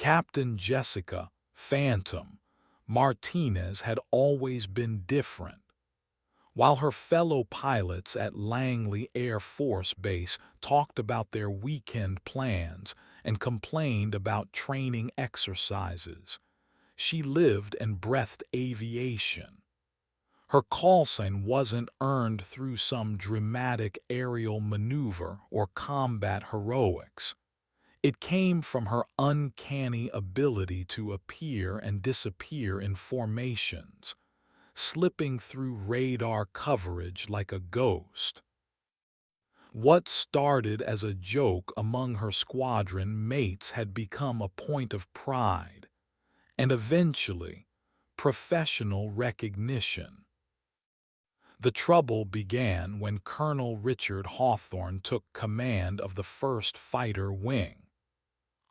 Captain Jessica Phantom Martinez had always been different. While her fellow pilots at Langley Air Force Base talked about their weekend plans and complained about training exercises, she lived and breathed aviation. Her call sign wasn't earned through some dramatic aerial maneuver or combat heroics. It came from her uncanny ability to appear and disappear in formations, slipping through radar coverage like a ghost. What started as a joke among her squadron mates had become a point of pride, and eventually, professional recognition. The trouble began when Colonel Richard Hawthorne took command of the 1st Fighter Wing.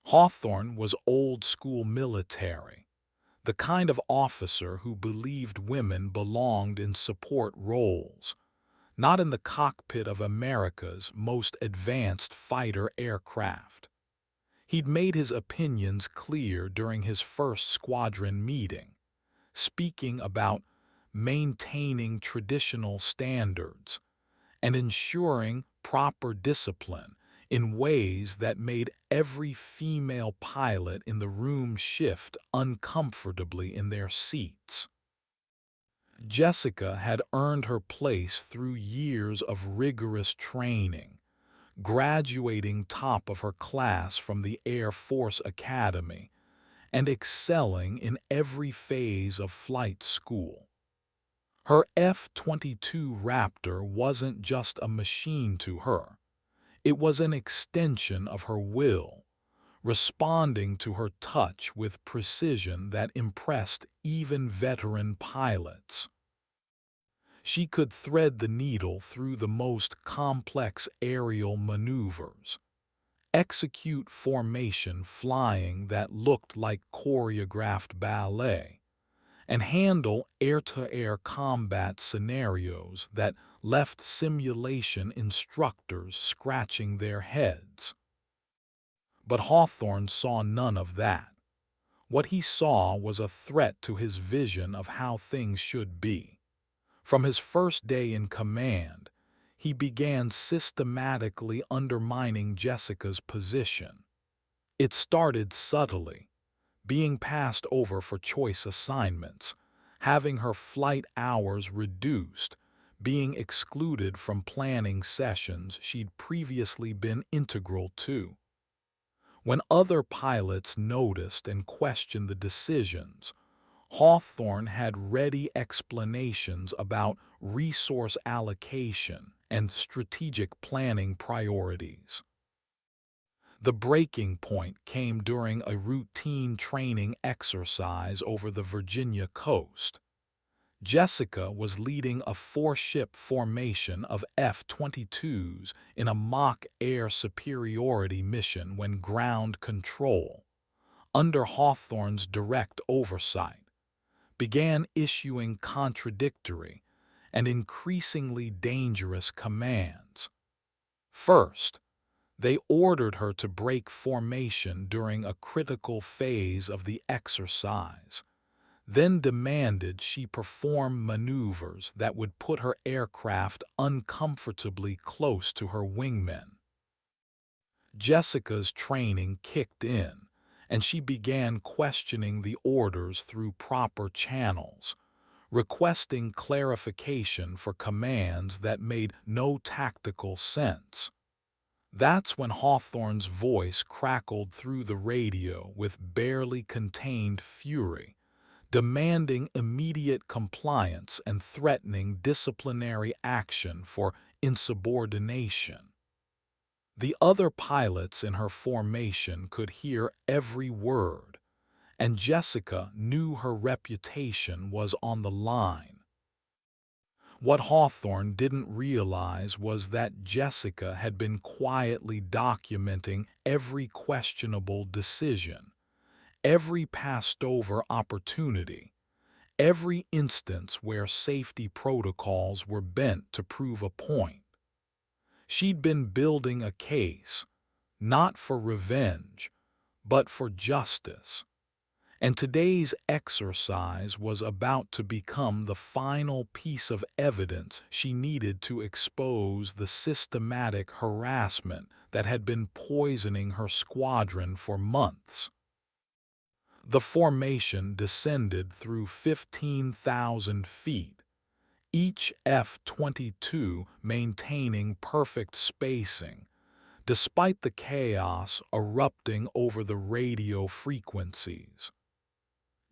Hawthorne was old-school military, the kind of officer who believed women belonged in support roles, not in the cockpit of America's most advanced fighter aircraft. He'd made his opinions clear during his first squadron meeting, speaking about maintaining traditional standards and ensuring proper discipline in ways that made every female pilot in the room shift uncomfortably in their seats. Jessica had earned her place through years of rigorous training, graduating top of her class from the Air Force Academy and excelling in every phase of flight school. Her F-22 Raptor wasn't just a machine to her. It was an extension of her will, responding to her touch with precision that impressed even veteran pilots. She could thread the needle through the most complex aerial maneuvers, execute formation flying that looked like choreographed ballet, and handle air-to-air combat scenarios that left simulation instructors scratching their heads. But Hawthorne saw none of that. What he saw was a threat to his vision of how things should be. From his first day in command, he began systematically undermining Jessica's position. It started subtly, being passed over for choice assignments, having her flight hours reduced, being excluded from planning sessions she'd previously been integral to. When other pilots noticed and questioned the decisions, Hawthorne had ready explanations about resource allocation and strategic planning priorities. The breaking point came during a routine training exercise over the Virginia coast. Jessica was leading a 4-ship formation of F-22s in a mock air superiority mission when ground control, under Hawthorne's direct oversight, began issuing contradictory and increasingly dangerous commands. First, they ordered her to break formation during a critical phase of the exercise, then demanded she perform maneuvers that would put her aircraft uncomfortably close to her wingmen. Jessica's training kicked in, and she began questioning the orders through proper channels, requesting clarification for commands that made no tactical sense. That's when Hawthorne's voice crackled through the radio with barely contained fury, demanding immediate compliance and threatening disciplinary action for insubordination. The other pilots in her formation could hear every word, and Jessica knew her reputation was on the line. What Hawthorne didn't realize was that Jessica had been quietly documenting every questionable decision, every passed-over opportunity, every instance where safety protocols were bent to prove a point. She'd been building a case, not for revenge, but for justice. And today's exercise was about to become the final piece of evidence she needed to expose the systematic harassment that had been poisoning her squadron for months. The formation descended through 15,000 feet, each F-22 maintaining perfect spacing, despite the chaos erupting over the radio frequencies.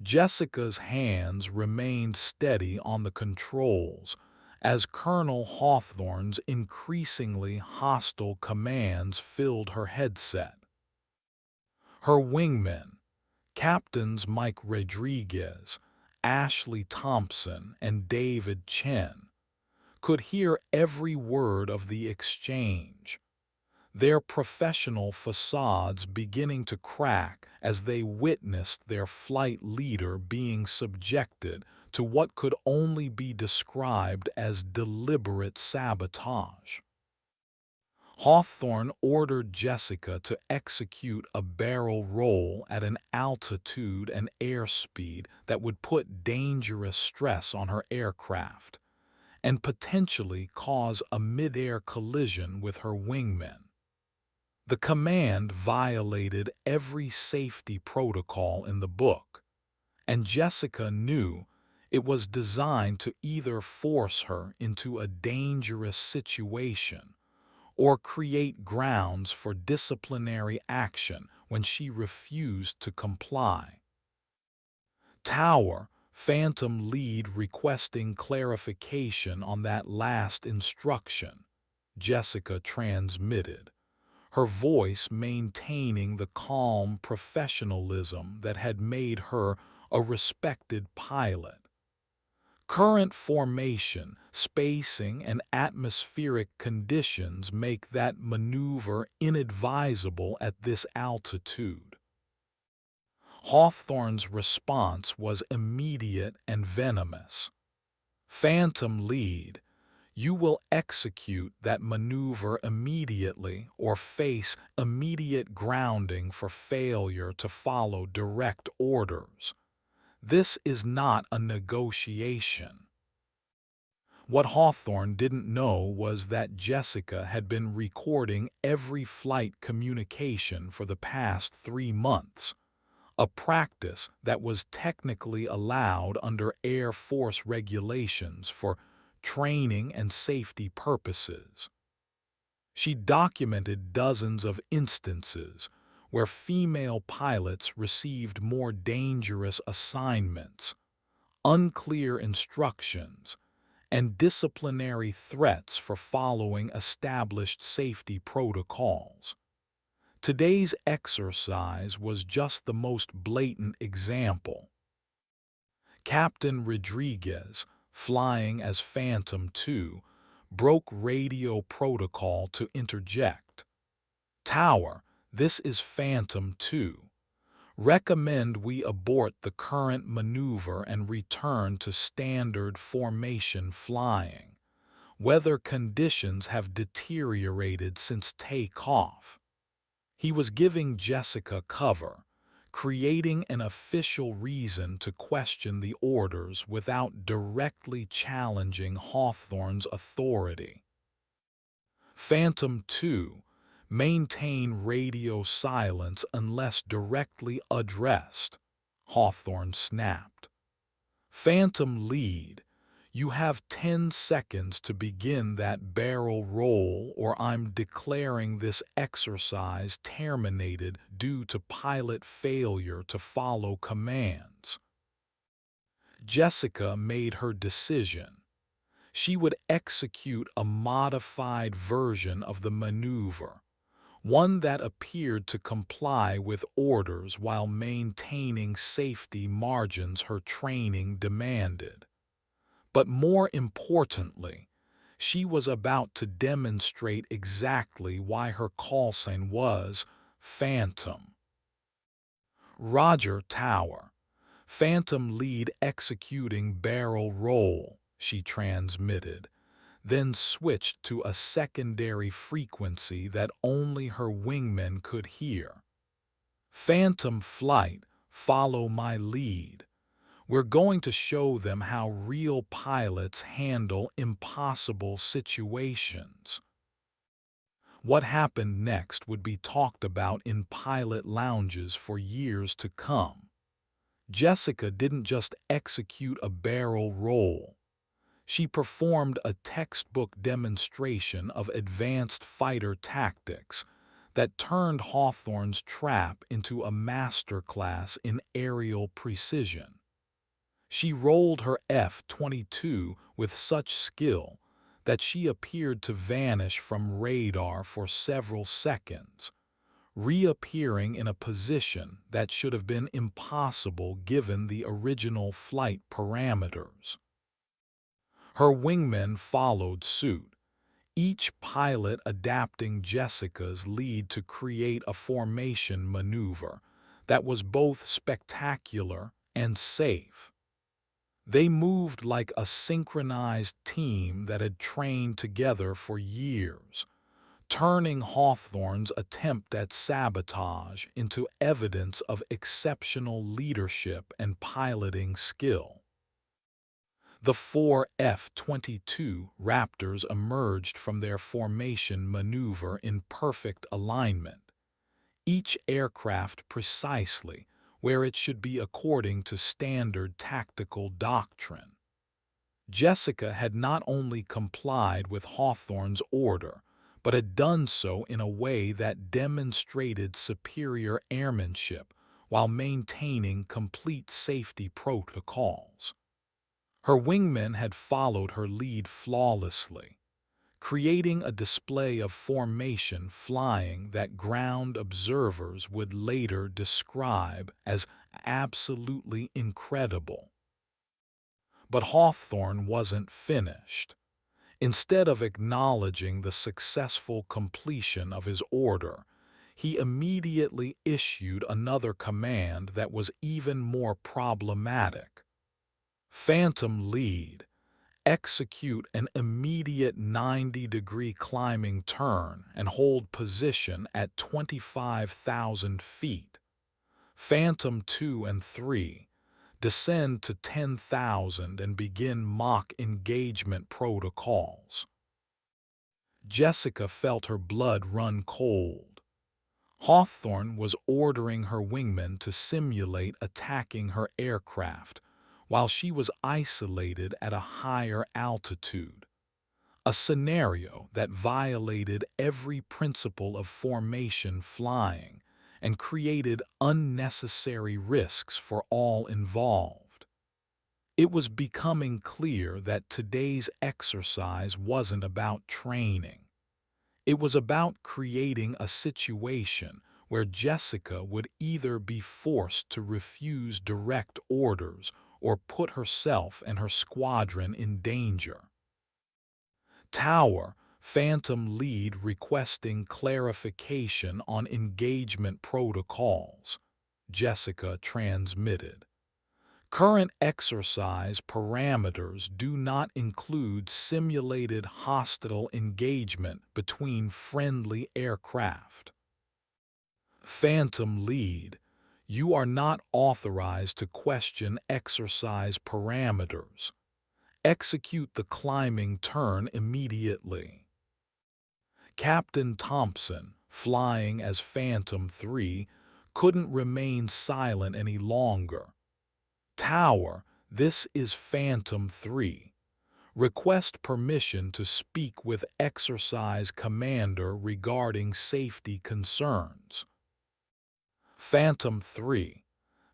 Jessica's hands remained steady on the controls as Colonel Hawthorne's increasingly hostile commands filled her headset. Her wingmen, Captains Mike Rodriguez, Ashley Thompson, and David Chen, could hear every word of the exchange, their professional facades beginning to crack as they witnessed their flight leader being subjected to what could only be described as deliberate sabotage. Hawthorne ordered Jessica to execute a barrel roll at an altitude and airspeed that would put dangerous stress on her aircraft and potentially cause a mid-air collision with her wingmen. The command violated every safety protocol in the book, and Jessica knew it was designed to either force her into a dangerous situation or create grounds for disciplinary action when she refused to comply. Tower, Phantom Lead requesting clarification on that last instruction, Jessica transmitted, her voice maintaining the calm professionalism that had made her a respected pilot. Current formation, spacing, and atmospheric conditions make that maneuver inadvisable at this altitude. Hawthorne's response was immediate and venomous. Phantom Lead, you will execute that maneuver immediately or face immediate grounding for failure to follow direct orders. This is not a negotiation. What Hawthorne didn't know was that Jessica had been recording every flight communication for the past 3 months, a practice that was technically allowed under Air Force regulations for training and safety purposes. She documented dozens of instances where female pilots received more dangerous assignments, unclear instructions, and disciplinary threats for following established safety protocols. Today's exercise was just the most blatant example. Captain Rodriguez, flying as Phantom 2, broke radio protocol to interject. Tower, this is Phantom 2. Recommend we abort the current maneuver and return to standard formation flying. Weather conditions have deteriorated since takeoff. He was giving Jessica cover, creating an official reason to question the orders without directly challenging Hawthorne's authority. Phantom 2, maintain radio silence unless directly addressed, Hawthorne snapped. Phantom Lead, you have 10 seconds to begin that barrel roll or I'm declaring this exercise terminated due to pilot failure to follow commands. Jessica made her decision. She would execute a modified version of the maneuver, one that appeared to comply with orders while maintaining safety margins her training demanded. But more importantly, she was about to demonstrate exactly why her call sign was Phantom. Roger Tower, Phantom Lead executing barrel roll, she transmitted, then switched to a secondary frequency that only her wingmen could hear. Phantom Flight, Follow My Lead. We're going to show them how real pilots handle impossible situations. What happened next would be talked about in pilot lounges for years to come. Jessica didn't just execute a barrel roll. She performed a textbook demonstration of advanced fighter tactics that turned Hawthorne's trap into a masterclass in aerial precision. She rolled her F-22 with such skill that she appeared to vanish from radar for several seconds, reappearing in a position that should have been impossible given the original flight parameters. Her wingmen followed suit, each pilot adapting Jessica's lead to create a formation maneuver that was both spectacular and safe. They moved like a synchronized team that had trained together for years, turning Hawthorne's attempt at sabotage into evidence of exceptional leadership and piloting skill. The four F-22 Raptors emerged from their formation maneuver in perfect alignment, each aircraft precisely where it should be according to standard tactical doctrine. Jessica had not only complied with Hawthorne's order, but had done so in a way that demonstrated superior airmanship while maintaining complete safety protocols. Her wingmen had followed her lead flawlessly, creating a display of formation flying that ground observers would later describe as absolutely incredible. But Hawthorne wasn't finished. Instead of acknowledging the successful completion of his order, he immediately issued another command that was even more problematic. Phantom Lead, execute an immediate 90-degree climbing turn and hold position at 25,000 feet. Phantom 2 and 3, descend to 10,000 and begin mock engagement protocols. Jessica felt her blood run cold. Hawthorne was ordering her wingmen to simulate attacking her aircraft while she was isolated at a higher altitude, a scenario that violated every principle of formation flying and created unnecessary risks for all involved. It was becoming clear that today's exercise wasn't about training. It was about creating a situation where Jessica would either be forced to refuse direct orders or put herself and her squadron in danger. Tower, Phantom Lead requesting clarification on engagement protocols, Jessica transmitted. Current exercise parameters do not include simulated hostile engagement between friendly aircraft. Phantom Lead, you are not authorized to question exercise parameters. Execute the climbing turn immediately. Captain Thompson, flying as Phantom 3, couldn't remain silent any longer. Tower, this is Phantom 3. Request permission to speak with Exercise Commander regarding safety concerns. Phantom 3.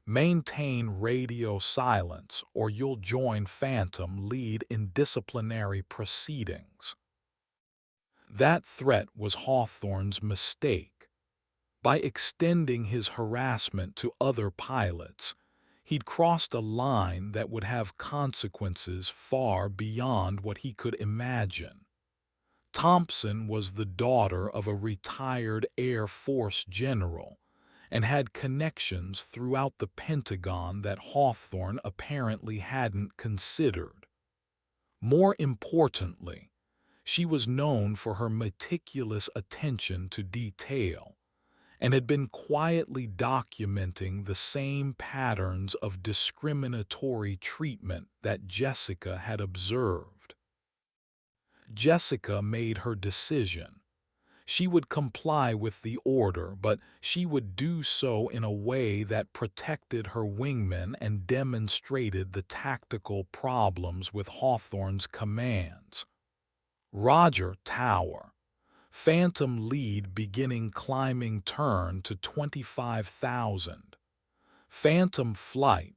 Maintain radio silence or you'll join Phantom Lead in disciplinary proceedings. That threat was Hawthorne's mistake. By extending his harassment to other pilots, he'd crossed a line that would have consequences far beyond what he could imagine. Thompson was the daughter of a retired Air Force general and had connections throughout the Pentagon that Hawthorne apparently hadn't considered. More importantly, she was known for her meticulous attention to detail, and had been quietly documenting the same patterns of discriminatory treatment that Jessica had observed. Jessica made her decision. She would comply with the order, but she would do so in a way that protected her wingmen and demonstrated the tactical problems with Hawthorne's commands. Roger Tower. Phantom lead beginning climbing turn to 25,000. Phantom flight.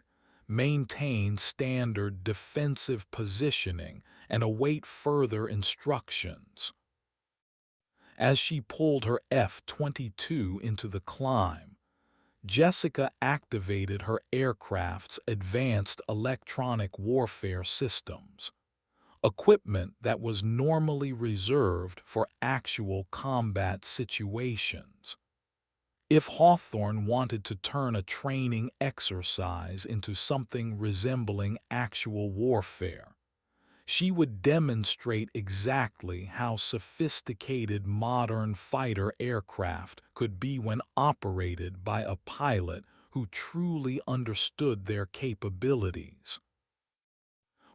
Maintain standard defensive positioning and await further instructions. As she pulled her F-22 into the climb, Jessica activated her aircraft's advanced electronic warfare systems, equipment that was normally reserved for actual combat situations. If Hawthorne wanted to turn a training exercise into something resembling actual warfare, she would demonstrate exactly how sophisticated modern fighter aircraft could be when operated by a pilot who truly understood their capabilities.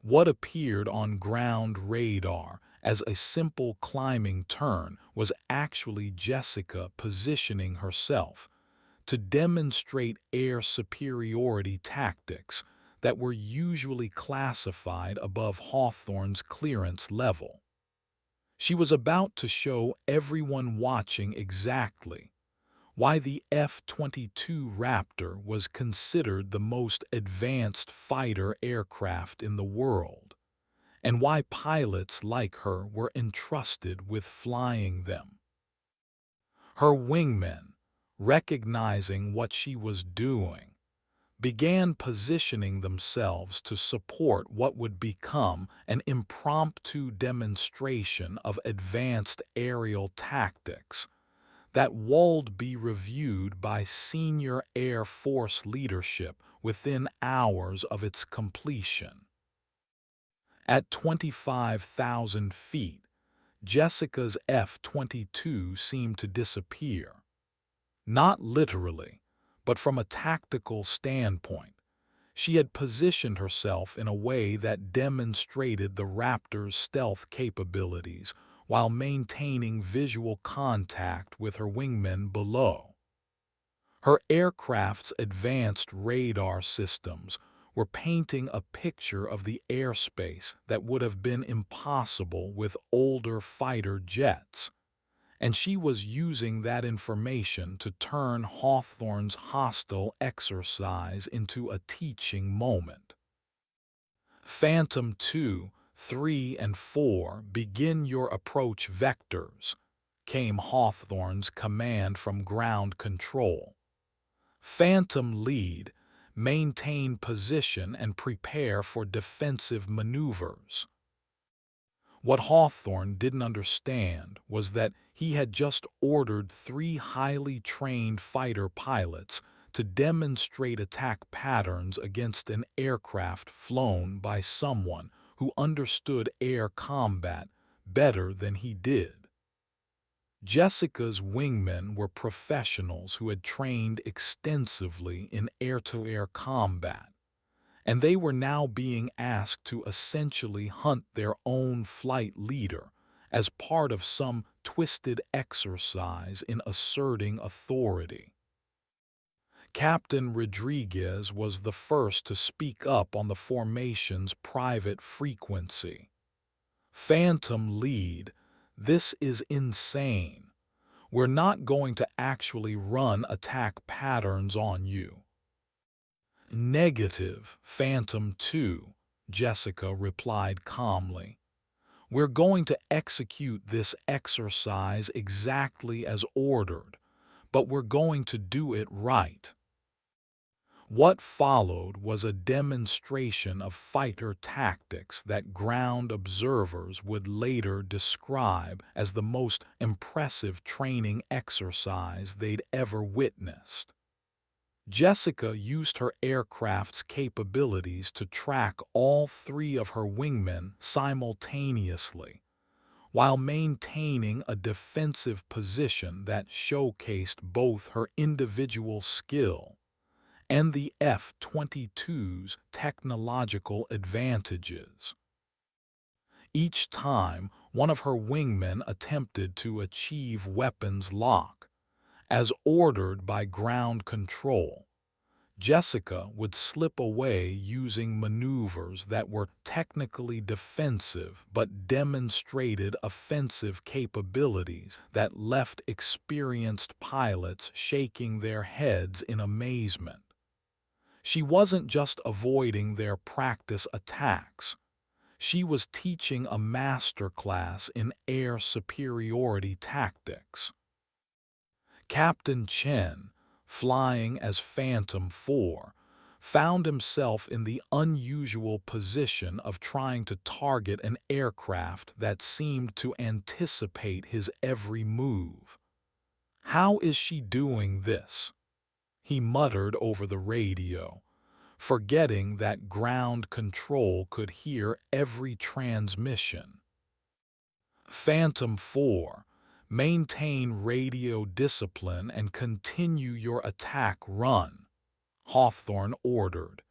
What appeared on ground radar as a simple climbing turn was actually Jessica positioning herself to demonstrate air superiority tactics that were usually classified above Hawthorne's clearance level. She was about to show everyone watching exactly why the F-22 Raptor was considered the most advanced fighter aircraft in the world, and why pilots like her were entrusted with flying them. Her wingmen, recognizing what she was doing, began positioning themselves to support what would become an impromptu demonstration of advanced aerial tactics that would be reviewed by senior Air Force leadership within hours of its completion. At 25,000 feet, Jessica's F-22 seemed to disappear. Not literally, but from a tactical standpoint. She had positioned herself in a way that demonstrated the Raptor's stealth capabilities while maintaining visual contact with her wingmen below. Her aircraft's advanced radar systems were painting a picture of the airspace that would have been impossible with older fighter jets, and she was using that information to turn Hawthorne's hostile exercise into a teaching moment. Phantom 2, 3, and 4 begin your approach vectors, came Hawthorne's command from ground control. Phantom lead, maintain position and prepare for defensive maneuvers. What Hawthorne didn't understand was that he had just ordered 3 highly trained fighter pilots to demonstrate attack patterns against an aircraft flown by someone who understood air combat better than he did. Jessica's wingmen were professionals who had trained extensively in air-to-air combat, and they were now being asked to essentially hunt their own flight leader as part of some twisted exercise in asserting authority. Captain Rodriguez was the first to speak up on the formation's private frequency. Phantom lead, this is insane. We're not going to actually run attack patterns on you. Negative, Phantom 2, Jessica replied calmly. We're going to execute this exercise exactly as ordered, but we're going to do it right. What followed was a demonstration of fighter tactics that ground observers would later describe as the most impressive training exercise they'd ever witnessed. Jessica used her aircraft's capabilities to track all 3 of her wingmen simultaneously, while maintaining a defensive position that showcased both her individual skill and the F-22's technological advantages. Each time one of her wingmen attempted to achieve weapons lock, as ordered by ground control, Jessica would slip away using maneuvers that were technically defensive but demonstrated offensive capabilities that left experienced pilots shaking their heads in amazement. She wasn't just avoiding their practice attacks. She was teaching a masterclass in air superiority tactics. Captain Chen, flying as Phantom 4, found himself in the unusual position of trying to target an aircraft that seemed to anticipate his every move. "How is she doing this?" he muttered over the radio, forgetting that ground control could hear every transmission. Phantom 4, maintain radio discipline and continue your attack run, Hawthorne ordered,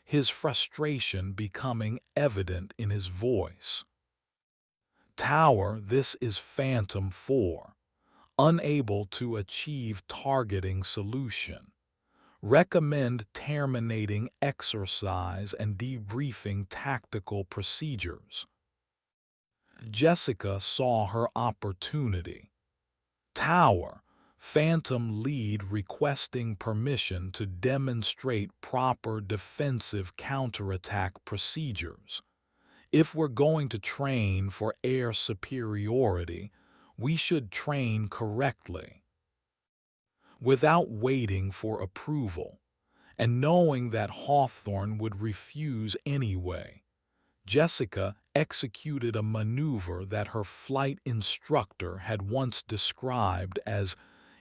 his frustration becoming evident in his voice. Tower, this is Phantom 4, unable to achieve targeting solution. Recommend terminating exercise and debriefing tactical procedures. Jessica saw her opportunity. Tower, Phantom lead requesting permission to demonstrate proper defensive counterattack procedures. If we're going to train for air superiority, we should train correctly. Without waiting for approval, and knowing that Hawthorne would refuse anyway, Jessica executed a maneuver that her flight instructor had once described as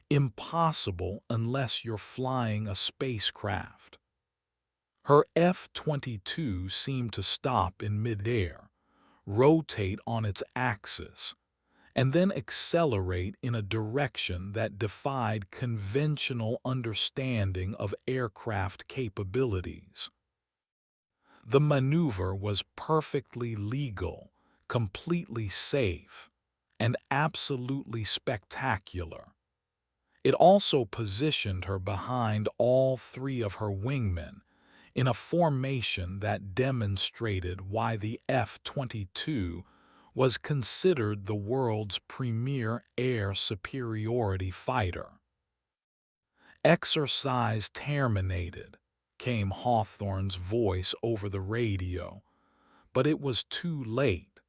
impossible unless you're flying a spacecraft. Her F-22 seemed to stop in midair, rotate on its axis, and then accelerate in a direction that defied conventional understanding of aircraft capabilities. The maneuver was perfectly legal, completely safe, and absolutely spectacular. It also positioned her behind all three of her wingmen in a formation that demonstrated why the F-22 was considered the world's premier air superiority fighter. "Exercise terminated," came Hawthorne's voice over the radio, but it was too late.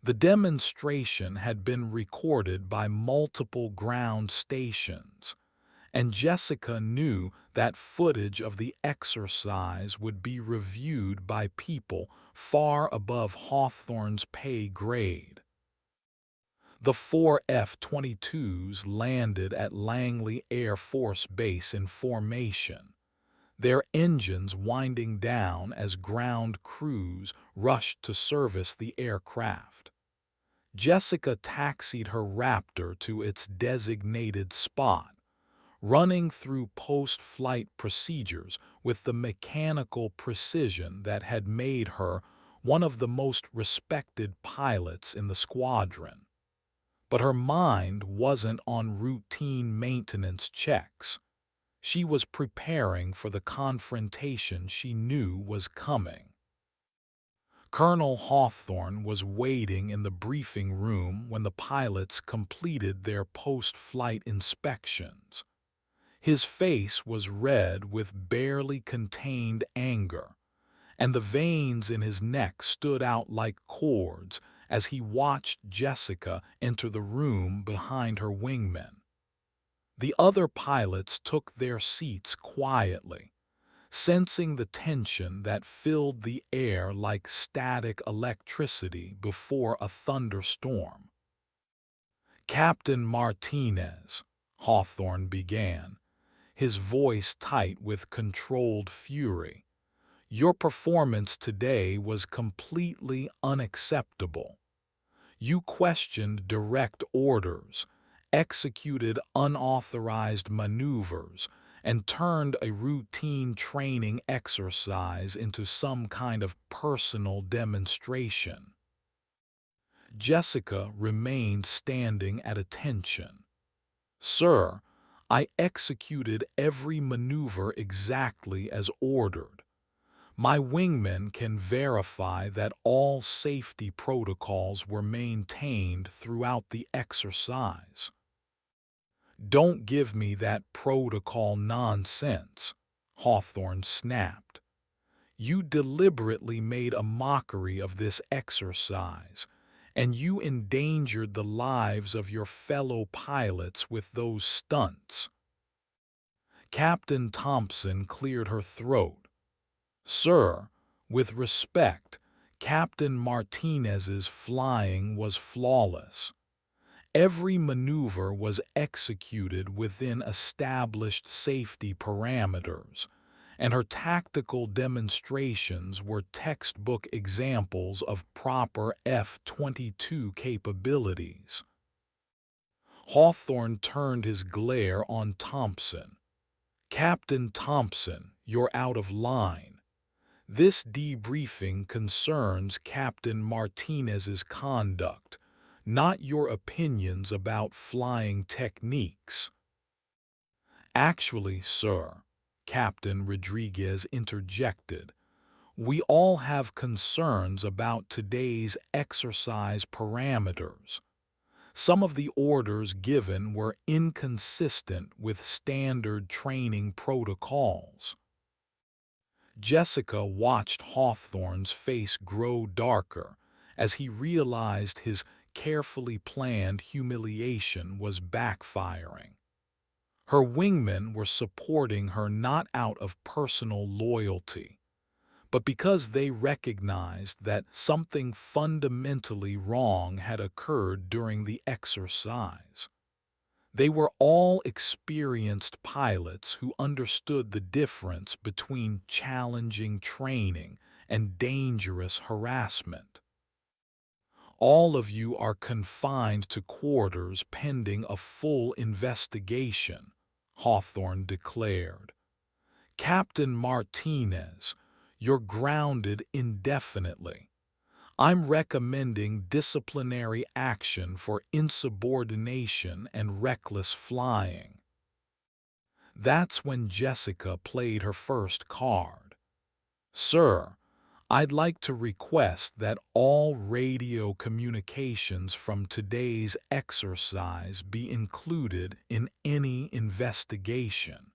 The demonstration had been recorded by multiple ground stations, and Jessica knew that footage of the exercise would be reviewed by people far above Hawthorne's pay grade. The four F-22s landed at Langley Air Force Base in formation, their engines winding down as ground crews rushed to service the aircraft. Jessica taxied her Raptor to its designated spot, running through post-flight procedures with the mechanical precision that had made her one of the most respected pilots in the squadron. But her mind wasn't on routine maintenance checks. She was preparing for the confrontation she knew was coming. Colonel Hawthorne was waiting in the briefing room when the pilots completed their post-flight inspections. His face was red with barely contained anger, and the veins in his neck stood out like cords as he watched Jessica enter the room behind her wingmen. The other pilots took their seats quietly, sensing the tension that filled the air like static electricity before a thunderstorm. "Captain Martinez," Hawthorne began, his voice tight with controlled fury, "your performance today was completely unacceptable. You questioned direct orders, executed unauthorized maneuvers, and turned a routine training exercise into some kind of personal demonstration. Jessica remained standing at attention. Sir, I executed every maneuver exactly as ordered. My wingmen can verify that all safety protocols were maintained throughout the exercise. Don't give me that protocol nonsense, Hawthorne snapped. You deliberately made a mockery of this exercise, and you endangered the lives of your fellow pilots with those stunts. Captain Thompson cleared her throat. Sir, with respect, Captain Martinez's flying was flawless. Every maneuver was executed within established safety parameters, and her tactical demonstrations were textbook examples of proper F-22 capabilities. Hawthorne turned his glare on Thompson. Captain Thompson, you're out of line. This debriefing concerns Captain Martinez's conduct, not your opinions about flying techniques. Actually, sir, Captain Rodriguez interjected, we all have concerns about today's exercise parameters. Some of the orders given were inconsistent with standard training protocols. Jessica watched Hawthorne's face grow darker as he realized his carefully planned humiliation was backfiring. Her wingmen were supporting her not out of personal loyalty, but because they recognized that something fundamentally wrong had occurred during the exercise. They were all experienced pilots who understood the difference between challenging training and dangerous harassment. All of you are confined to quarters pending a full investigation, Hawthorne declared. Captain Martinez, you're grounded indefinitely. I'm recommending disciplinary action for insubordination and reckless flying. That's when Jessica played her first card. Sir, I'd like to request that all radio communications from today's exercise be included in any investigation.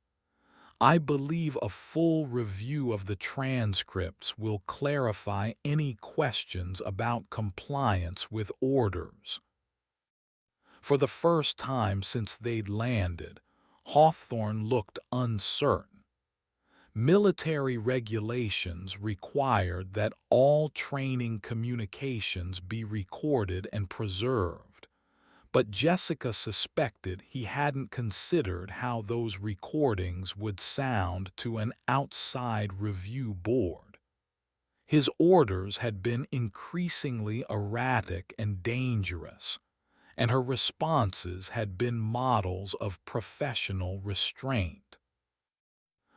I believe a full review of the transcripts will clarify any questions about compliance with orders. For the first time since they'd landed, Hawthorne looked uncertain. Military regulations required that all training communications be recorded and preserved, but Jessica suspected he hadn't considered how those recordings would sound to an outside review board. His orders had been increasingly erratic and dangerous, and her responses had been models of professional restraint.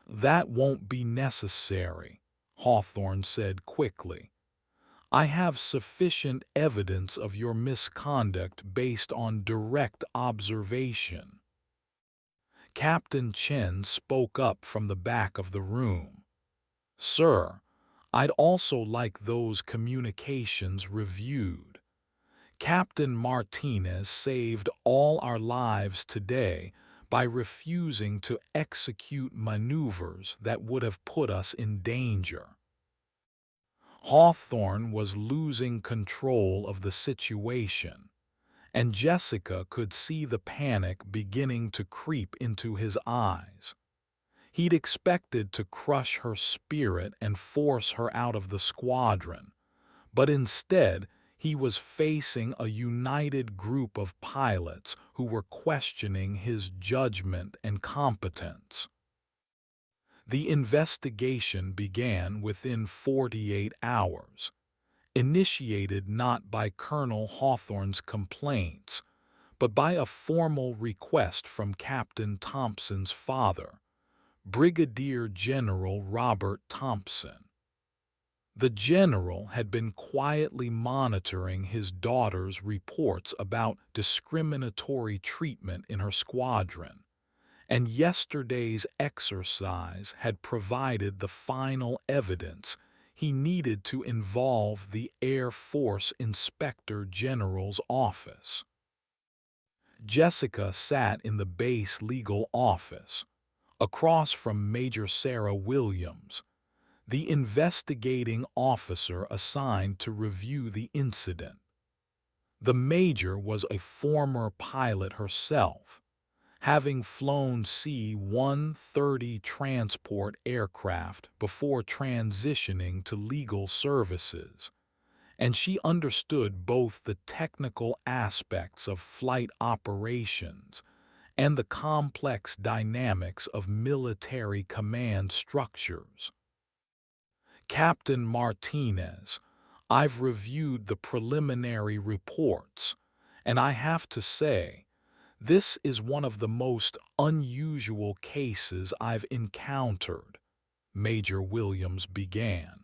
That won't be necessary, Hawthorne said quickly. I have sufficient evidence of your misconduct based on direct observation. Captain Chen spoke up from the back of the room. Sir, I'd also like those communications reviewed. Captain Martinez saved all our lives today by refusing to execute maneuvers that would have put us in danger. Hawthorne was losing control of the situation, and Jessica could see the panic beginning to creep into his eyes. He'd expected to crush her spirit and force her out of the squadron, but instead he was facing a united group of pilots who were questioning his judgment and competence. The investigation began within 48 hours, initiated not by Colonel Hawthorne's complaints, but by a formal request from Captain Thompson's father, Brigadier General Robert Thompson. The general had been quietly monitoring his daughter's reports about discriminatory treatment in her squadron, and yesterday's exercise had provided the final evidence he needed to involve the Air Force Inspector General's office. Jessica sat in the base legal office, across from Major Sarah Williams, the investigating officer assigned to review the incident. The major was a former pilot herself, having flown C-130 transport aircraft before transitioning to legal services, and she understood both the technical aspects of flight operations and the complex dynamics of military command structures. Captain Martinez, I've reviewed the preliminary reports, and I have to say, this is one of the most unusual cases I've encountered, Major Williams began.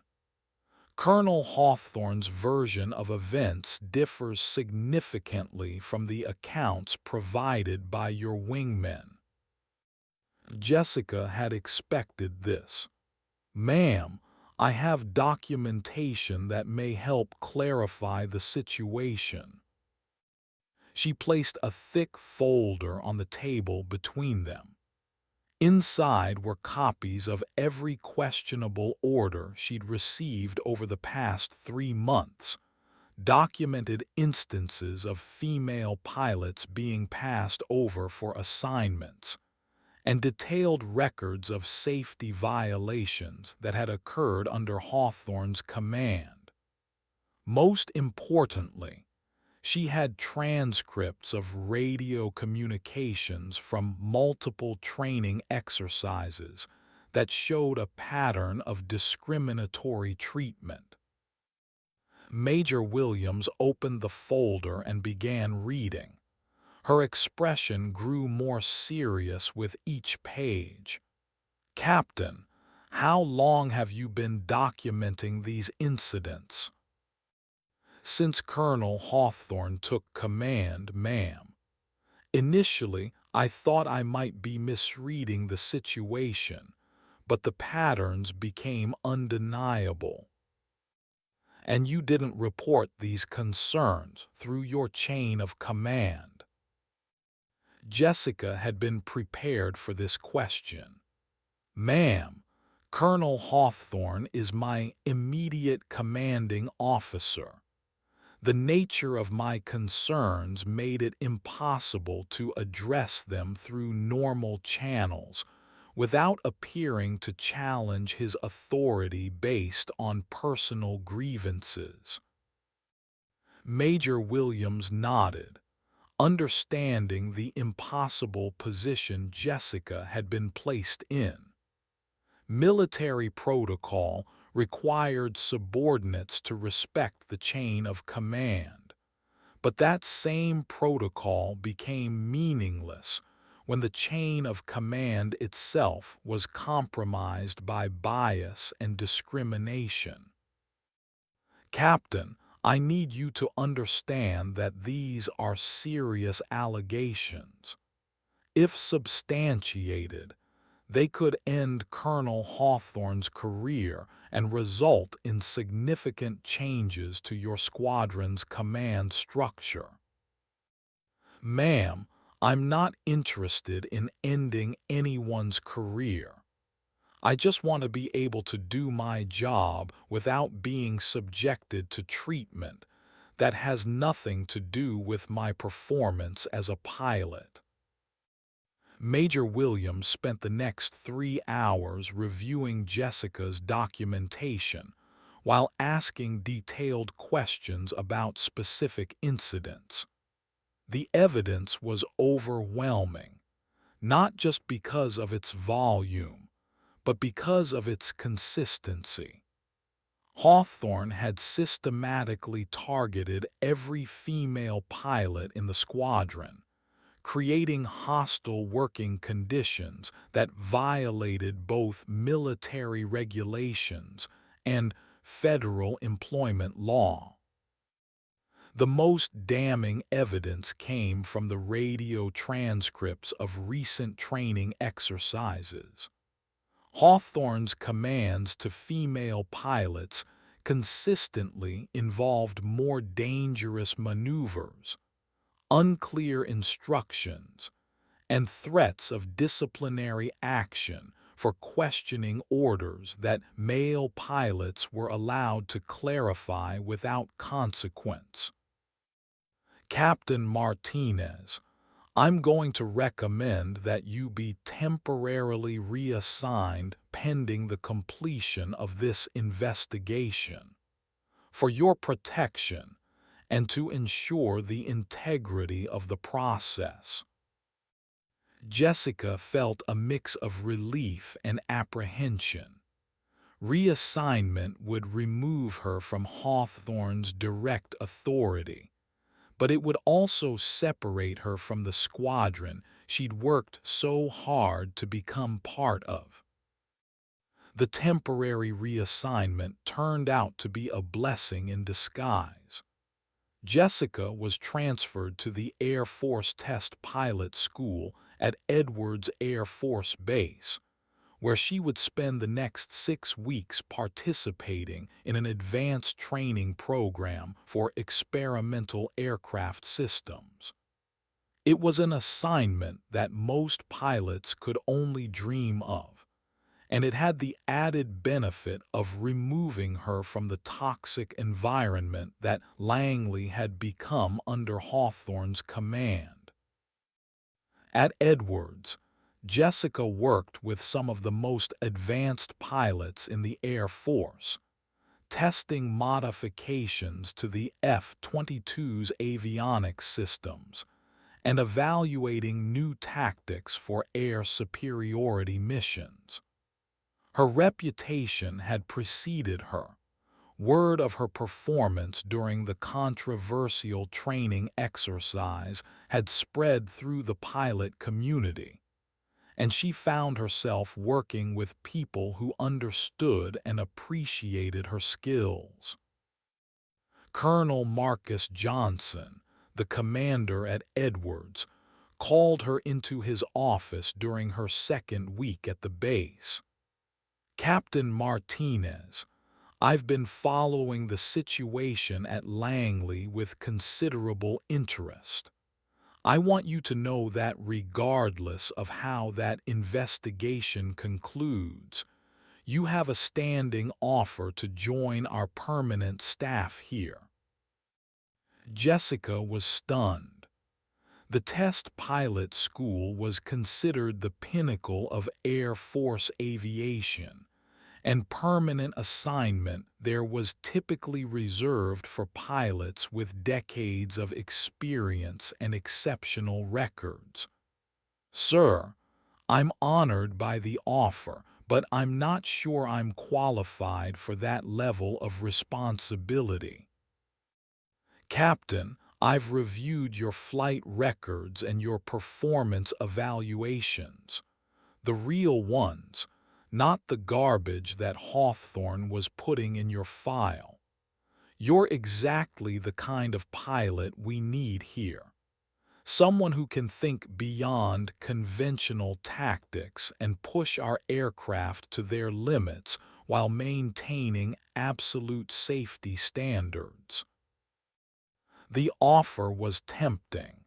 Colonel Hawthorne's version of events differs significantly from the accounts provided by your wingmen. Jessica had expected this. Ma'am, I have documentation that may help clarify the situation. She placed a thick folder on the table between them. Inside were copies of every questionable order she'd received over the past 3 months, documented instances of female pilots being passed over for assignments, and detailed records of safety violations that had occurred under Hawthorne's command. Most importantly, she had transcripts of radio communications from multiple training exercises that showed a pattern of discriminatory treatment. Major Williams opened the folder and began reading. Her expression grew more serious with each page. Captain, how long have you been documenting these incidents? Since Colonel Hawthorne took command, ma'am. Initially, I thought I might be misreading the situation, but the patterns became undeniable. And you didn't report these concerns through your chain of command. Jessica had been prepared for this question. Ma'am, Colonel Hawthorne is my immediate commanding officer. The nature of my concerns made it impossible to address them through normal channels without appearing to challenge his authority based on personal grievances. Major Williams nodded, understanding the impossible position Jessica had been placed in. Military protocol required subordinates to respect the chain of command, but that same protocol became meaningless when the chain of command itself was compromised by bias and discrimination. Captain, I need you to understand that these are serious allegations. If substantiated, they could end Colonel Hawthorne's career and result in significant changes to your squadron's command structure. Ma'am, I'm not interested in ending anyone's career. I just want to be able to do my job without being subjected to treatment that has nothing to do with my performance as a pilot. Major Williams spent the next 3 hours reviewing Jessica's documentation while asking detailed questions about specific incidents. The evidence was overwhelming, not just because of its volume, but because of its consistency. Hawthorne had systematically targeted every female pilot in the squadron, creating hostile working conditions that violated both military regulations and federal employment law. The most damning evidence came from the radio transcripts of recent training exercises. Hawthorne's commands to female pilots consistently involved more dangerous maneuvers, unclear instructions, and threats of disciplinary action for questioning orders that male pilots were allowed to clarify without consequence. Captain Martinez, I'm going to recommend that you be temporarily reassigned pending the completion of this investigation. For your protection and to ensure the integrity of the process. Jessica felt a mix of relief and apprehension. Reassignment would remove her from Hawthorne's direct authority, but it would also separate her from the squadron she'd worked so hard to become part of. The temporary reassignment turned out to be a blessing in disguise. Jessica was transferred to the Air Force Test Pilot School at Edwards Air Force Base, where she would spend the next 6 weeks participating in an advanced training program for experimental aircraft systems. It was an assignment that most pilots could only dream of, and it had the added benefit of removing her from the toxic environment that Langley had become under Hawthorne's command. At Edwards, Jessica worked with some of the most advanced pilots in the Air Force, testing modifications to the F-22s avionics systems and evaluating new tactics for air superiority missions. Her reputation had preceded her. Word of her performance during the controversial training exercise had spread through the pilot community, and she found herself working with people who understood and appreciated her skills. Colonel Marcus Johnson, the commander at Edwards, called her into his office during her second week at the base. Captain Martinez, I've been following the situation at Langley with considerable interest. I want you to know that regardless of how that investigation concludes, you have a standing offer to join our permanent staff here. Jessica was stunned. The test pilot school was considered the pinnacle of Air Force aviation, and permanent assignment there was typically reserved for pilots with decades of experience and exceptional records. Sir, I'm honored by the offer, but I'm not sure I'm qualified for that level of responsibility. Captain, I've reviewed your flight records and your performance evaluations. The real ones, not the garbage that Hawthorne was putting in your file. You're exactly the kind of pilot we need here. Someone who can think beyond conventional tactics and push our aircraft to their limits while maintaining absolute safety standards. The offer was tempting,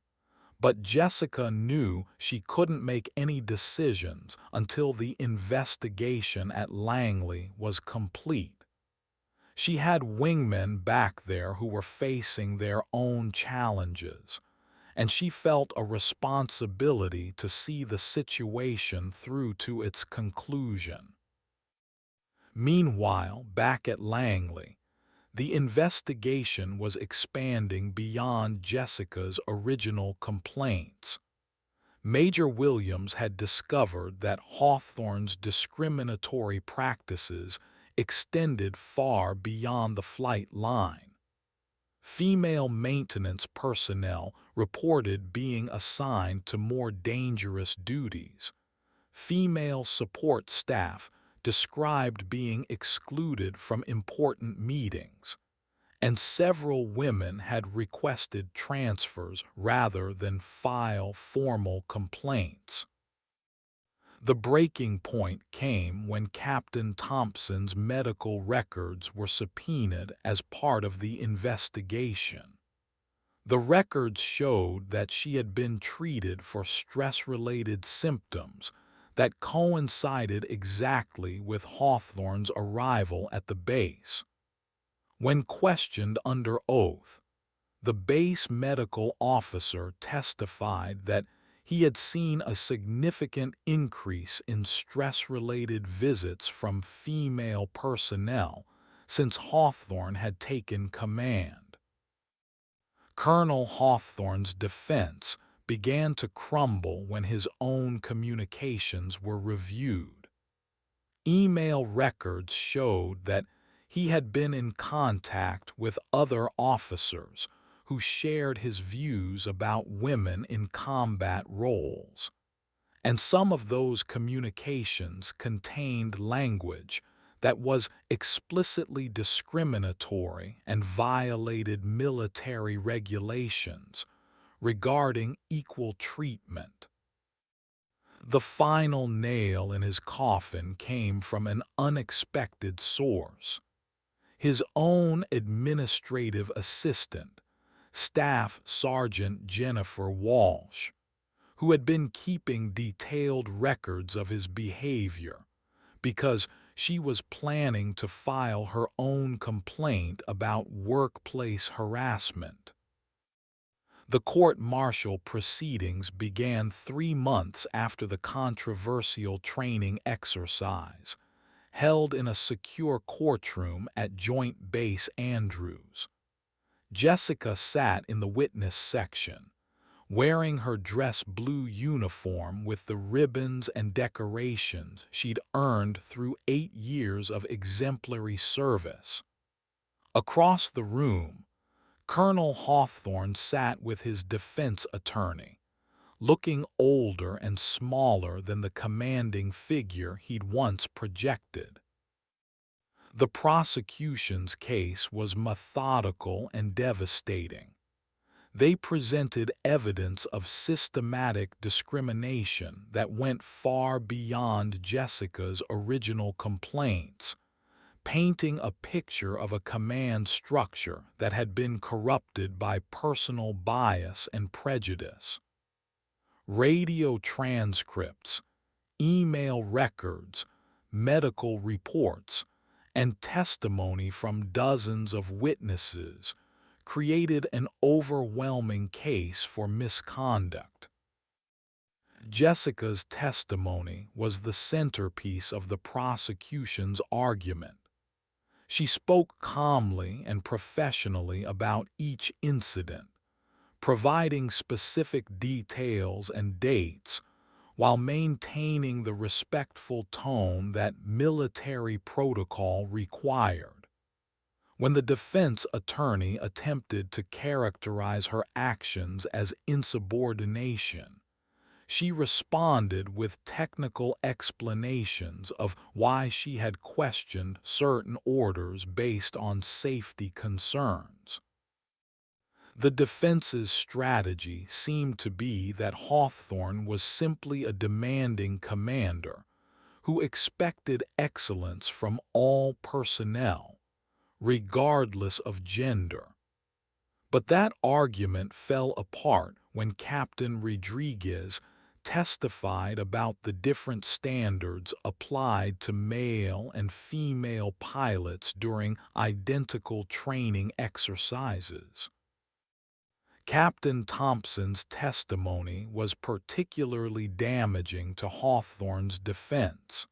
but Jessica knew she couldn't make any decisions until the investigation at Langley was complete. She had wingmen back there who were facing their own challenges, and she felt a responsibility to see the situation through to its conclusion. Meanwhile, back at Langley, the investigation was expanding beyond Jessica's original complaints. Major Williams had discovered that Hawthorne's discriminatory practices extended far beyond the flight line. Female maintenance personnel reported being assigned to more dangerous duties. Female support staff described being excluded from important meetings, and several women had requested transfers rather than file formal complaints. The breaking point came when Captain Thompson's medical records were subpoenaed as part of the investigation. The records showed that she had been treated for stress-related symptoms that coincided exactly with Hawthorne's arrival at the base. When questioned under oath, the base medical officer testified that he had seen a significant increase in stress-related visits from female personnel since Hawthorne had taken command. Colonel Hawthorne's defense began to crumble when his own communications were reviewed. Email records showed that he had been in contact with other officers who shared his views about women in combat roles, and some of those communications contained language that was explicitly discriminatory and violated military regulations regarding equal treatment. The final nail in his coffin came from an unexpected source. His own administrative assistant, Staff Sergeant Jennifer Walsh, who had been keeping detailed records of his behavior because she was planning to file her own complaint about workplace harassment. The court-martial proceedings began 3 months after the controversial training exercise, held in a secure courtroom at Joint Base Andrews. Jessica sat in the witness section, wearing her dress blue uniform with the ribbons and decorations she'd earned through 8 years of exemplary service. Across the room, Colonel Hawthorne sat with his defense attorney, looking older and smaller than the commanding figure he'd once projected. The prosecution's case was methodical and devastating. They presented evidence of systematic discrimination that went far beyond Jessica's original complaints, painting a picture of a command structure that had been corrupted by personal bias and prejudice. Radio transcripts, email records, medical reports, and testimony from dozens of witnesses created an overwhelming case for misconduct. Jessica's testimony was the centerpiece of the prosecution's argument. She spoke calmly and professionally about each incident, providing specific details and dates while maintaining the respectful tone that military protocol required. When the defense attorney attempted to characterize her actions as insubordination, she responded with technical explanations of why she had questioned certain orders based on safety concerns. The defense's strategy seemed to be that Hawthorne was simply a demanding commander who expected excellence from all personnel, regardless of gender. But that argument fell apart when Captain Rodriguez testified about the different standards applied to male and female pilots during identical training exercises. Captain Thompson's testimony was particularly damaging to Hawthorne's defense.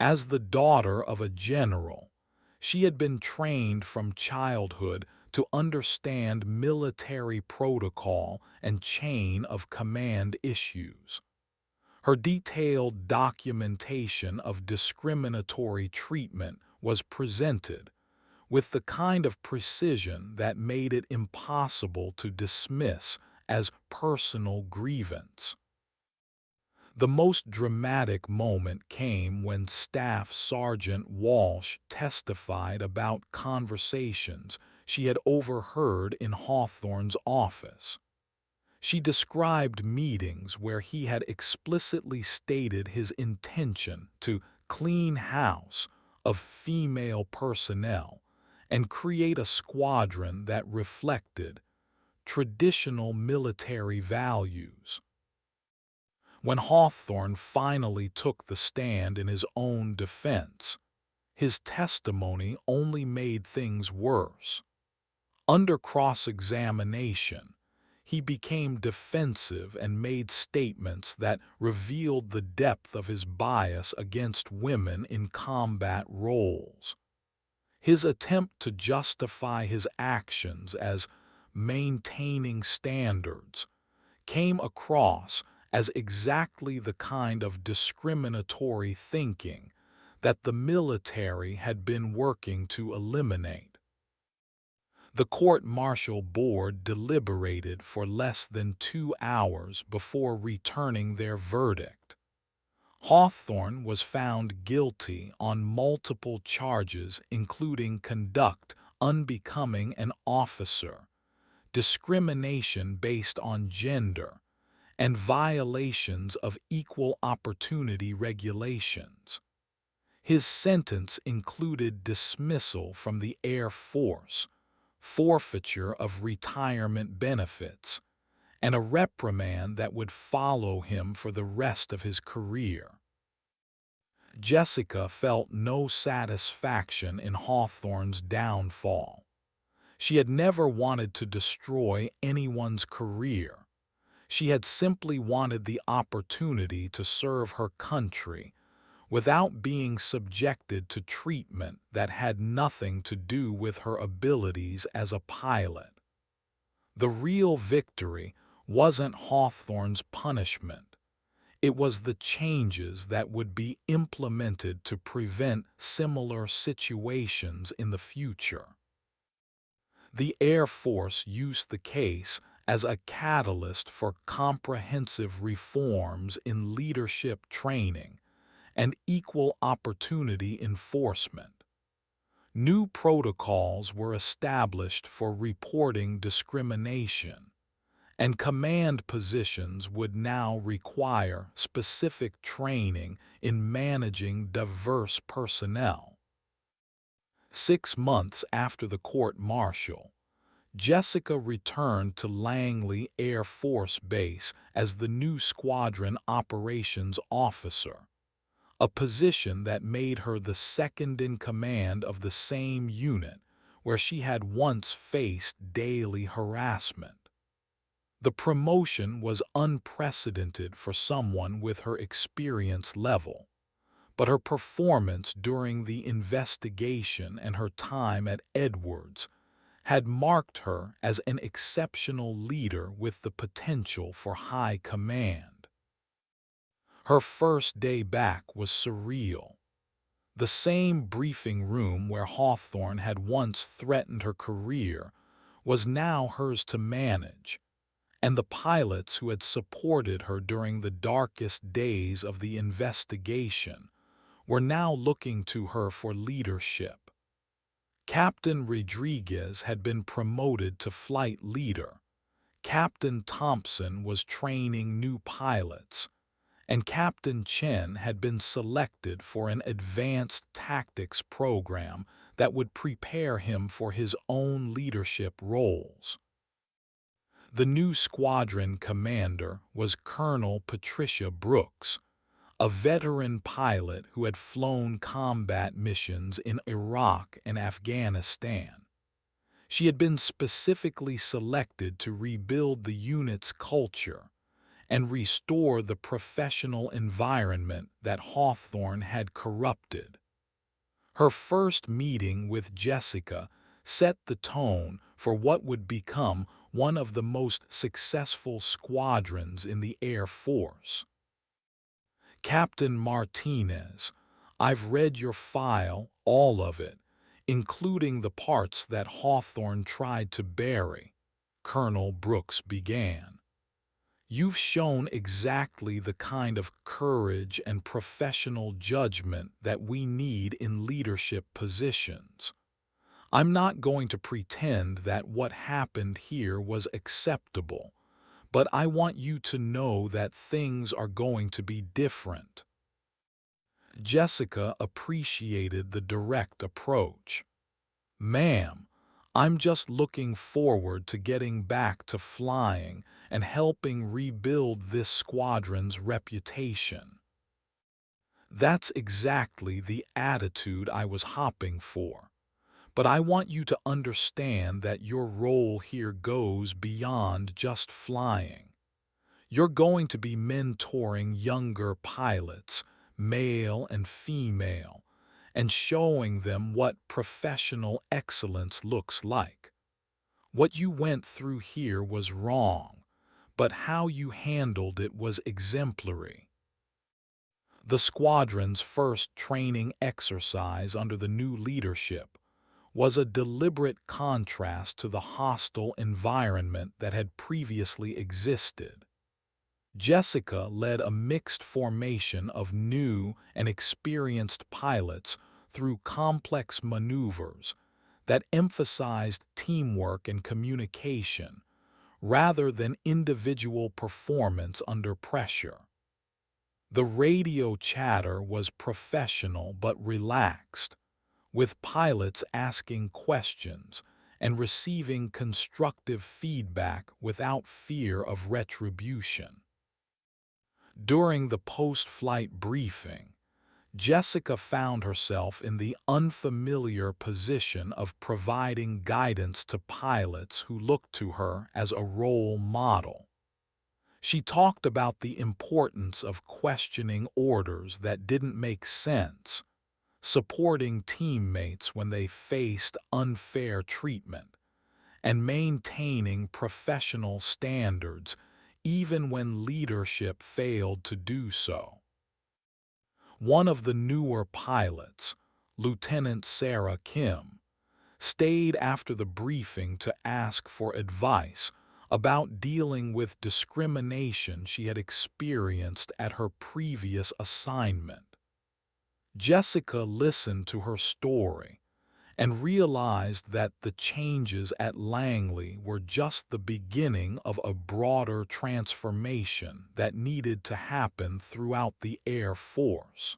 As the daughter of a general, she had been trained from childhood to understand military protocol and chain of command issues. Her detailed documentation of discriminatory treatment was presented, with the kind of precision that made it impossible to dismiss as personal grievance. The most dramatic moment came when Staff Sergeant Walsh testified about conversations she had overheard in Hawthorne's office. She described meetings where he had explicitly stated his intention to clean house of female personnel and create a squadron that reflected traditional military values. When Hawthorne finally took the stand in his own defense, his testimony only made things worse. Under cross-examination, he became defensive and made statements that revealed the depth of his bias against women in combat roles. His attempt to justify his actions as maintaining standards came across as exactly the kind of discriminatory thinking that the military had been working to eliminate. The court-martial board deliberated for less than 2 hours before returning their verdict. Hawthorne was found guilty on multiple charges including conduct unbecoming an officer, discrimination based on gender, and violations of equal opportunity regulations. His sentence included dismissal from the Air Force, forfeiture of retirement benefits, and a reprimand that would follow him for the rest of his career. Jessica felt no satisfaction in Hawthorne's downfall. She had never wanted to destroy anyone's career. She had simply wanted the opportunity to serve her country without being subjected to treatment that had nothing to do with her abilities as a pilot. The real victory wasn't Hawthorne's punishment. It was the changes that would be implemented to prevent similar situations in the future. The Air Force used the case as a catalyst for comprehensive reforms in leadership training and equal opportunity enforcement. New protocols were established for reporting discrimination, and command positions would now require specific training in managing diverse personnel. 6 months after the court-martial, Jessica returned to Langley Air Force Base as the new squadron operations officer, a position that made her the second in command of the same unit where she had once faced daily harassment. The promotion was unprecedented for someone with her experience level, but her performance during the investigation and her time at Edwards had marked her as an exceptional leader with the potential for high command. Her first day back was surreal. The same briefing room where Hawthorne had once threatened her career was now hers to manage, and the pilots who had supported her during the darkest days of the investigation were now looking to her for leadership. Captain Rodriguez had been promoted to flight leader, Captain Thompson was training new pilots, and Captain Chen had been selected for an advanced tactics program that would prepare him for his own leadership roles. The new squadron commander was Colonel Patricia Brooks, a veteran pilot who had flown combat missions in Iraq and Afghanistan. She had been specifically selected to rebuild the unit's culture and restore the professional environment that Hawthorne had corrupted. Her first meeting with Jessica set the tone for what would become one of the most successful squadrons in the Air Force. Captain Martinez, I've read your file, all of it, including the parts that Hawthorne tried to bury," Colonel Brooks began. "You've shown exactly the kind of courage and professional judgment that we need in leadership positions. I'm not going to pretend that what happened here was acceptable, but I want you to know that things are going to be different." Jessica appreciated the direct approach. "Ma'am, I'm just looking forward to getting back to flying and helping rebuild this squadron's reputation." "That's exactly the attitude I was hoping for. But I want you to understand that your role here goes beyond just flying. You're going to be mentoring younger pilots, male and female, and showing them what professional excellence looks like. What you went through here was wrong, but how you handled it was exemplary." The squadron's first training exercise under the new leadership was a deliberate contrast to the hostile environment that had previously existed. Jessica led a mixed formation of new and experienced pilots through complex maneuvers that emphasized teamwork and communication rather than individual performance under pressure. The radio chatter was professional but relaxed, with pilots asking questions and receiving constructive feedback without fear of retribution. During the post-flight briefing, Jessica found herself in the unfamiliar position of providing guidance to pilots who looked to her as a role model. She talked about the importance of questioning orders that didn't make sense, supporting teammates when they faced unfair treatment, and maintaining professional standards even when leadership failed to do so. One of the newer pilots, Lieutenant Sarah Kim, stayed after the briefing to ask for advice about dealing with discrimination she had experienced at her previous assignment. Jessica listened to her story and realized that the changes at Langley were just the beginning of a broader transformation that needed to happen throughout the Air Force.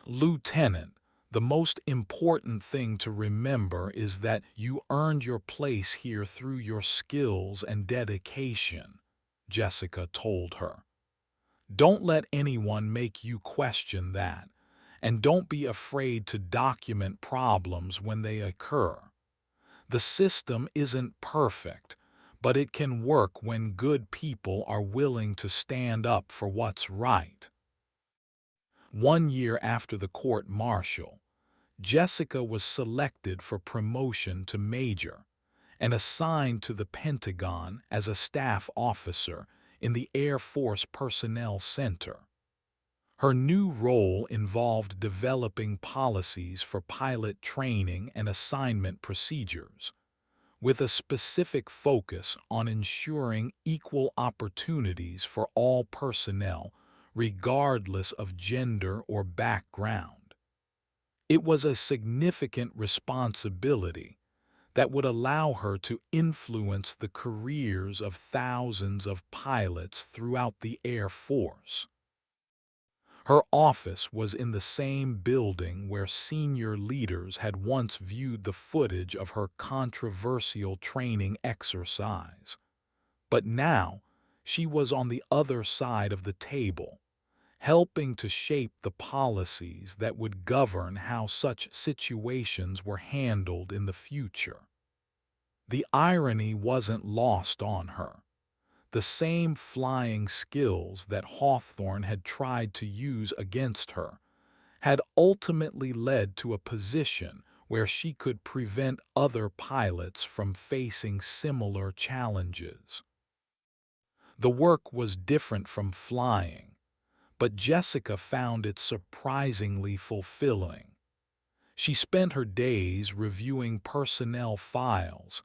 "Lieutenant, the most important thing to remember is that you earned your place here through your skills and dedication," Jessica told her. "Don't let anyone make you question that, and don't be afraid to document problems when they occur. The system isn't perfect, but it can work when good people are willing to stand up for what's right." 1 year after the court-martial, Jessica was selected for promotion to major and assigned to the Pentagon as a staff officer in the Air Force Personnel Center. Her new role involved developing policies for pilot training and assignment procedures, with a specific focus on ensuring equal opportunities for all personnel, regardless of gender or background. It was a significant responsibility that would allow her to influence the careers of thousands of pilots throughout the Air Force. Her office was in the same building where senior leaders had once viewed the footage of her controversial training exercise. But now, she was on the other side of the table, helping to shape the policies that would govern how such situations were handled in the future. The irony wasn't lost on her. The same flying skills that Hawthorne had tried to use against her had ultimately led to a position where she could prevent other pilots from facing similar challenges. The work was different from flying, but Jessica found it surprisingly fulfilling. She spent her days reviewing personnel files,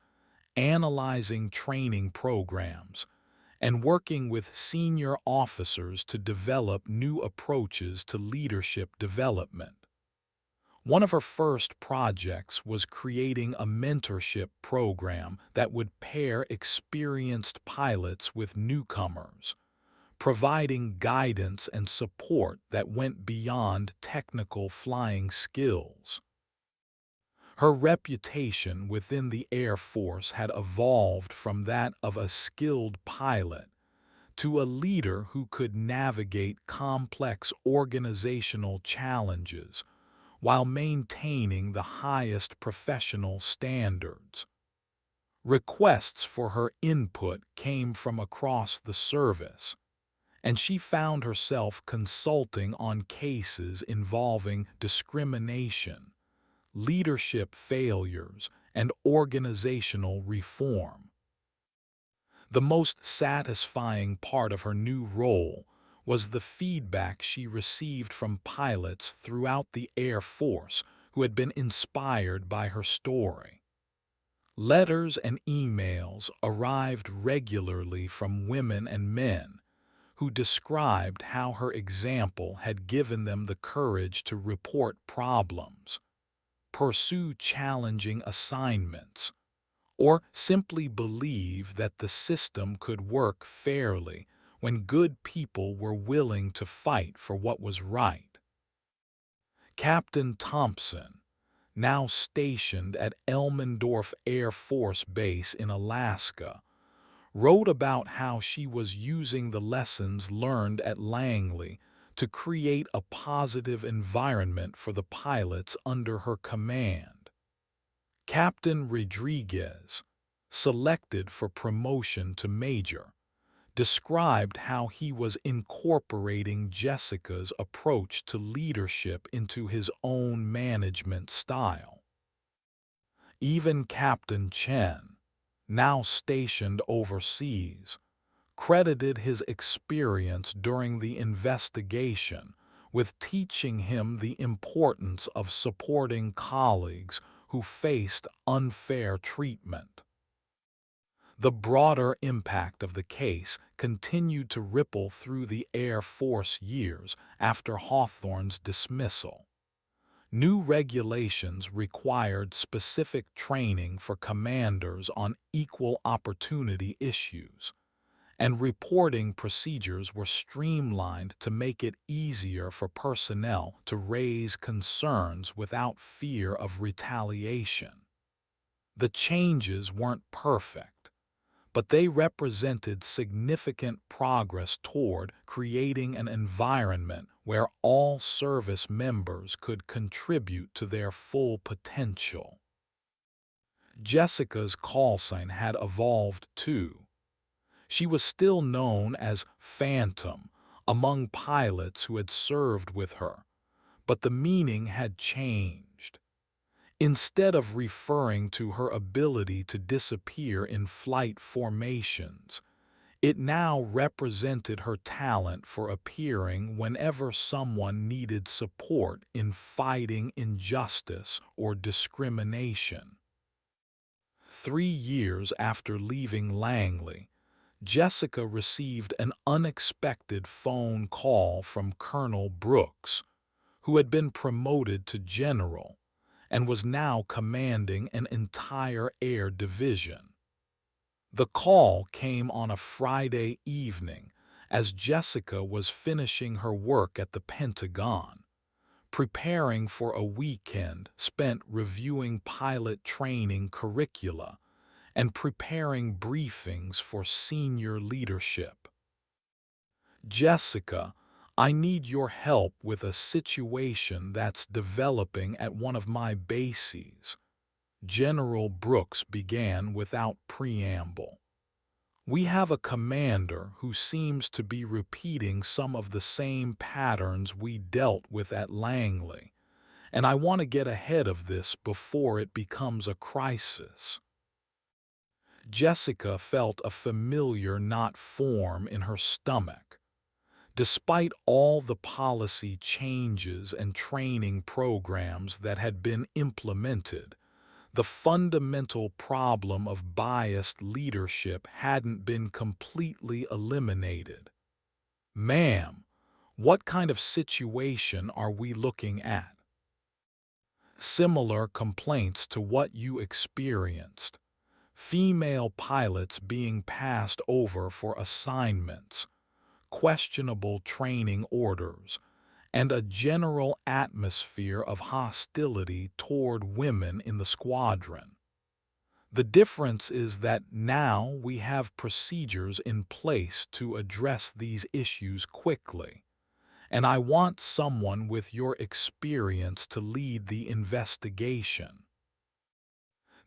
analyzing training programs, and working with senior officers to develop new approaches to leadership development. One of her first projects was creating a mentorship program that would pair experienced pilots with newcomers, providing guidance and support that went beyond technical flying skills. Her reputation within the Air Force had evolved from that of a skilled pilot to a leader who could navigate complex organizational challenges while maintaining the highest professional standards. Requests for her input came from across the service, and she found herself consulting on cases involving discrimination, leadership failures, and organizational reform. The most satisfying part of her new role was the feedback she received from pilots throughout the Air Force who had been inspired by her story. Letters and emails arrived regularly from women and men who described how her example had given them the courage to report problems, pursue challenging assignments, or simply believe that the system could work fairly when good people were willing to fight for what was right. Captain Thompson, now stationed at Elmendorf Air Force Base in Alaska, wrote about how she was using the lessons learned at Langley to create a positive environment for the pilots under her command. Captain Rodriguez, selected for promotion to major, described how he was incorporating Jessica's approach to leadership into his own management style. Even Captain Chen, now stationed overseas, credited his experience during the investigation with teaching him the importance of supporting colleagues who faced unfair treatment. The broader impact of the case continued to ripple through the Air Force years after Hawthorne's dismissal. New regulations required specific training for commanders on equal opportunity issues, and reporting procedures were streamlined to make it easier for personnel to raise concerns without fear of retaliation. The changes weren't perfect, but they represented significant progress toward creating an environment where all service members could contribute to their full potential. Jessica's callsign had evolved too. She was still known as Phantom among pilots who had served with her, but the meaning had changed. Instead of referring to her ability to disappear in flight formations, it now represented her talent for appearing whenever someone needed support in fighting injustice or discrimination. 3 years after leaving Langley, Jessica received an unexpected phone call from Colonel Brooks, who had been promoted to general and was now commanding an entire air division. The call came on a Friday evening as Jessica was finishing her work at the Pentagon, preparing for a weekend spent reviewing pilot training curricula and preparing briefings for senior leadership. "Jessica, I need your help with a situation that's developing at one of my bases," General Brooks began without preamble. "We have a commander who seems to be repeating some of the same patterns we dealt with at Langley, and I want to get ahead of this before it becomes a crisis." Jessica felt a familiar knot form in her stomach. Despite all the policy changes and training programs that had been implemented, the fundamental problem of biased leadership hadn't been completely eliminated. Ma'am, what kind of situation are we looking at? Similar complaints to what you experienced. Female pilots being passed over for assignments, questionable training orders, and a general atmosphere of hostility toward women in the squadron. The difference is that now we have procedures in place to address these issues quickly, and I want someone with your experience to lead the investigation.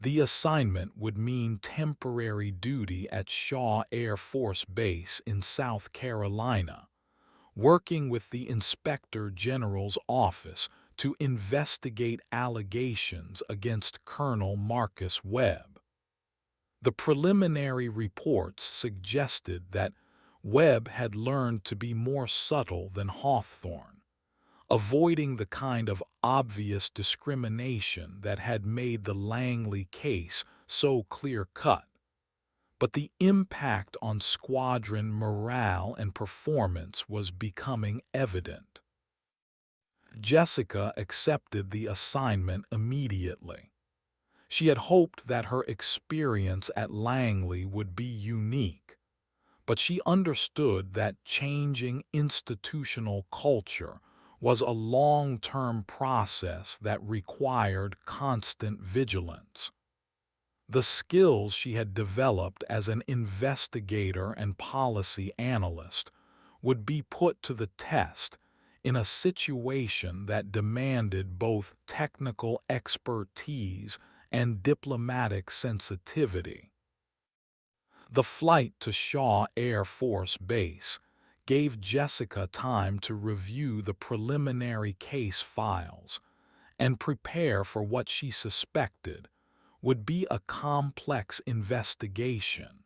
The assignment would mean temporary duty at Shaw Air Force Base in South Carolina, working with the Inspector General's office to investigate allegations against Colonel Marcus Webb. The preliminary reports suggested that Webb had learned to be more subtle than Hawthorne, avoiding the kind of obvious discrimination that had made the Langley case so clear-cut. But the impact on squadron morale and performance was becoming evident. Jessica accepted the assignment immediately. She had hoped that her experience at Langley would be unique, but she understood that changing institutional culture was a long-term process that required constant vigilance. The skills she had developed as an investigator and policy analyst would be put to the test in a situation that demanded both technical expertise and diplomatic sensitivity. The flight to Shaw Air Force Base gave Jessica time to review the preliminary case files and prepare for what she suspected would be a complex investigation.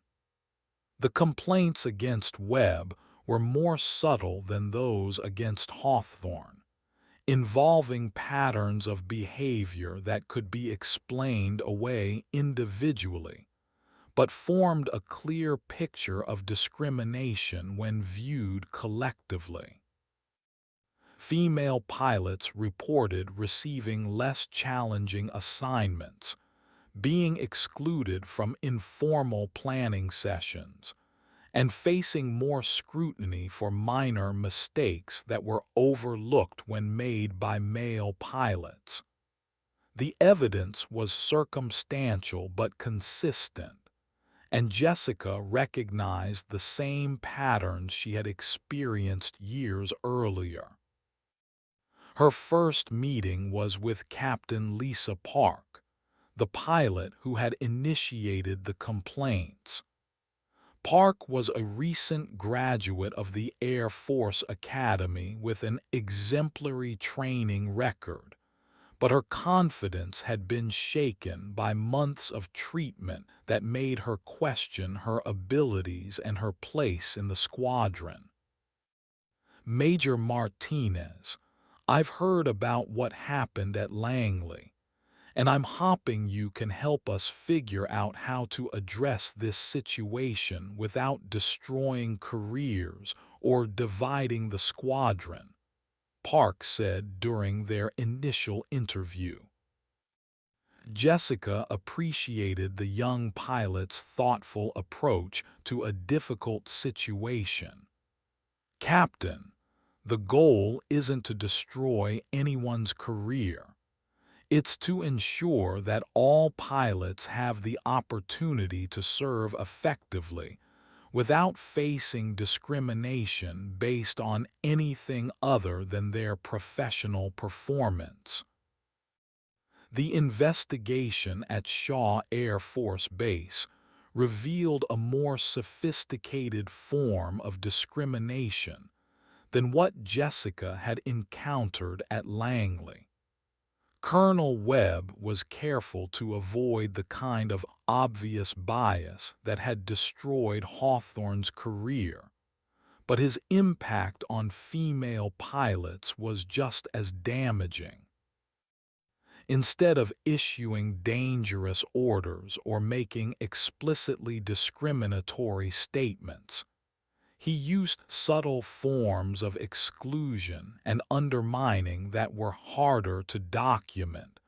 The complaints against Webb were more subtle than those against Hawthorne, involving patterns of behavior that could be explained away individually, but formed a clear picture of discrimination when viewed collectively. Female pilots reported receiving less challenging assignments, being excluded from informal planning sessions, and facing more scrutiny for minor mistakes that were overlooked when made by male pilots. The evidence was circumstantial but consistent, and Jessica recognized the same patterns she had experienced years earlier. Her first meeting was with Captain Lisa Park, the pilot who had initiated the complaints. Park was a recent graduate of the Air Force Academy with an exemplary training record, but her confidence had been shaken by months of treatment that made her question her abilities and her place in the squadron. Major Martinez, I've heard about what happened at Langley, and I'm hoping you can help us figure out how to address this situation without destroying careers or dividing the squadron, Park said during their initial interview. Jessica appreciated the young pilot's thoughtful approach to a difficult situation. Captain, the goal isn't to destroy anyone's career. It's to ensure that all pilots have the opportunity to serve effectively without facing discrimination based on anything other than their professional performance. The investigation at Shaw Air Force Base revealed a more sophisticated form of discrimination than what Jessica had encountered at Langley. Colonel Webb was careful to avoid the kind of obvious bias that had destroyed Hawthorne's career, but his impact on female pilots was just as damaging. Instead of issuing dangerous orders or making explicitly discriminatory statements, he used subtle forms of exclusion and undermining that were harder to document,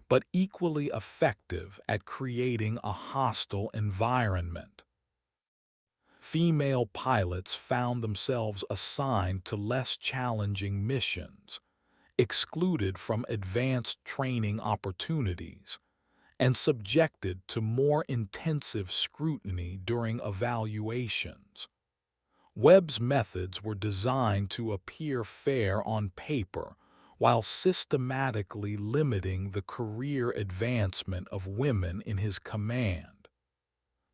but equally effective at creating a hostile environment. Female pilots found themselves assigned to less challenging missions, excluded from advanced training opportunities, and subjected to more intensive scrutiny during evaluations. Webb's methods were designed to appear fair on paper while systematically limiting the career advancement of women in his command.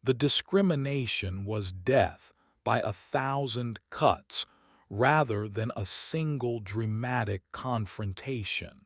The discrimination was death by 1,000 cuts rather than a single dramatic confrontation.